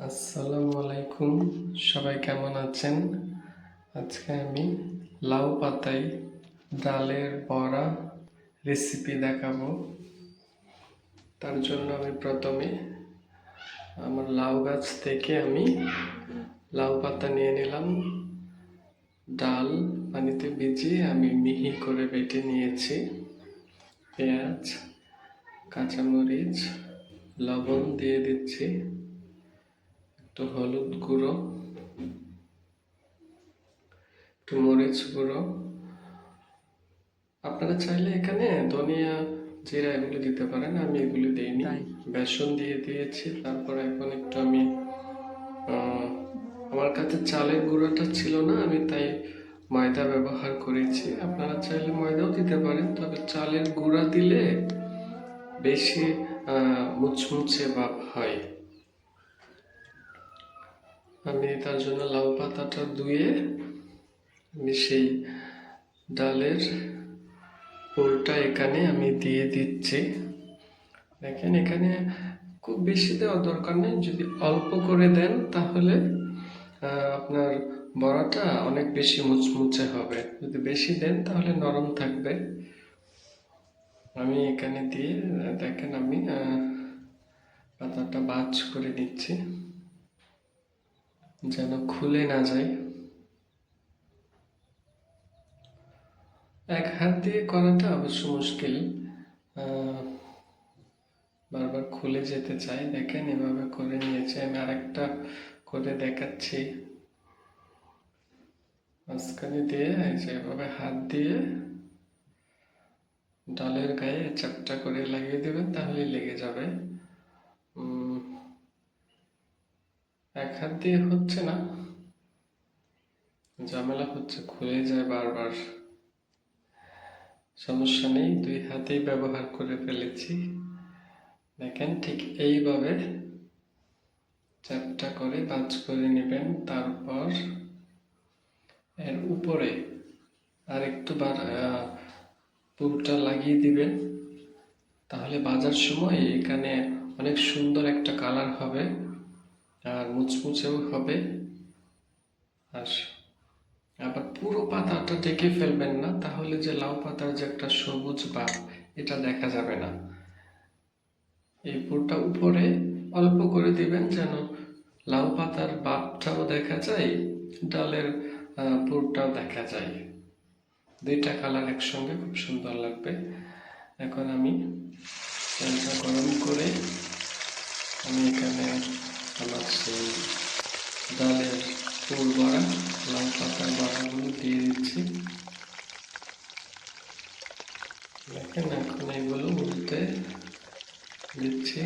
আসসালামু আলাইকুম, সবাই কেমন আছেন? আজকে আমি লাউ পাতায় ডালের বড়া রেসিপি দেখাবো। তার জন্য আমি প্রথমে আমার লাউ গাছ থেকে আমি লাউ পাতা নিয়ে নিলাম। ডাল পানিতে ভিজিয়ে আমি মিহি করে বেটে নিয়েছি। পেঁয়াজ, কাঁচামরিচ, লবণ দিয়ে দিচ্ছি, একটু হলুদ গুঁড়ো, একটু মরিচ গুঁড়ো। আপনারা চাইলে এখানে ধনিয়া, জিরা এগুলো দিতে পারেন, আমি এগুলো দিইনি। বেসন দিয়ে দিয়েছি। তারপর এখন একটু আমি আমার কাছে চালের গুঁড়োটা ছিল না, আমি তাই ময়দা ব্যবহার করেছি। আপনারা চাইলে ময়দাও দিতে পারেন, তবে চালের গুঁড়া দিলে বেশি মুচমুচে ভাব হয়। আমি তার জন্য লাউ পাতাটা ধুয়ে আমি সেই ডালের পুরটা এখানে আমি দিয়ে দিচ্ছি। দেখেন, এখানে খুব বেশি দেওয়ার দরকার নেই। যদি অল্প করে দেন তাহলে আপনার বড়াটা অনেক বেশি মুচমুচে হবে। যদি বেশি দেন তাহলে নরম থাকবে। আমি এখানে দিয়ে দেখেন আমি পাতাটা ভাঁজ করে নিচ্ছি যেন খুলে না যায়। এক হাত দিয়ে করাটা অবশ্য মুশকিল, বারবার খুলে যেতে চাই। দেখেন এভাবে করে নিয়েছি। আমি আরেকটা করে দেখাচ্ছি। মাঝখানে দিয়ে এই যে এভাবে হাত দিয়ে ডালের গায়ে চাপটা করে লাগিয়ে দেবেন, তাহলে লেগে যাবে। এক হাত দিয়ে হচ্ছে না, ঝামেলা হচ্ছে, খুলে যায় বারবার। সমস্যা নেই, দুই হাতেই ব্যবহার করে ফেলেছি। দেখেন ঠিক এইভাবে চ্যাপটা করে ভাঁজ করে নেবেন। তারপর এর উপরে আর একটু পুরটা লাগিয়ে দিবেন, তাহলে ভাজার সময় এখানে অনেক সুন্দর একটা কালার হবে আর মুচমুচেও হবে। আর আবার পুরো পাতাটা ঢেকে ফেলবেন না, তাহলে যে লাউ পাতার যে একটা সবুজ ভাব, এটা দেখা যাবে না। এই পুরটা উপরে অল্প করে দিবেন, যেন লাউ পাতার ভাবটাও দেখা যায়, ডালের পুরটাও দেখা যায়। দুইটা কালার একসঙ্গে খুব সুন্দর লাগবে। এখন আমি তেলটা গরম করে আমি এখানে আমার সেই ডালের পুর বড়া, লাউ পাতার বড়াগুলো দিয়ে দিচ্ছি। দেখেন এখন এগুলো উল্টে দিচ্ছি।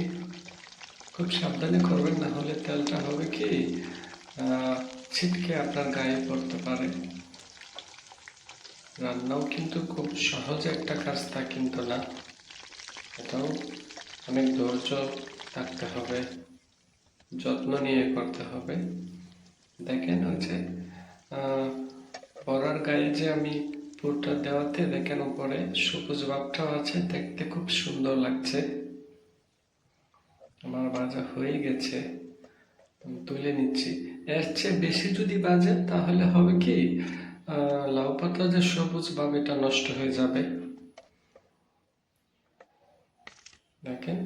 খুব সাবধানে করবেন, না হলে তেলটা হবে কি ছিটকে আপনার গায়ে পড়তে পারে। রান্নাও কিন্তু খুব সহজ একটা কাজ তা কিন্তু না, এটাও অনেক ধৈর্য থাকতে হবে, যত্ন নিয়ে করতে হবে। দেখেন ওই যে বড়ার গায়ে যে আমি পুরটা দেওয়াতে দেখেন উপরে সবুজ ভাবটাও আছে, দেখতে খুব সুন্দর লাগছে। আমার ভাজা হয়ে গেছে, তুলে নিচ্ছি। এর চেয়ে বেশি যদি ভাজেন তাহলে হবে কি লাউ পাতা যে সবুজ ভাব, এটা নষ্ট হয়ে যাবে। দেখেন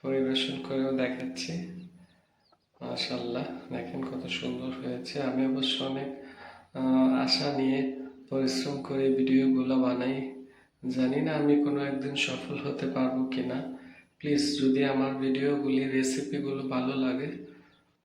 পরিবেশন করেও দেখাচ্ছি। মাশাআল্লাহ, দেখেন কত সুন্দর হয়েছে। আমি অবশ্য অনেক আশা নিয়ে পরিশ্রম করে ভিডিওগুলো বানাই। জানি না আমি কোনো একদিন সফল হতে পারবো কিনা। প্লিজ যদি আমার ভিডিওগুলি, রেসিপিগুলো ভালো লাগে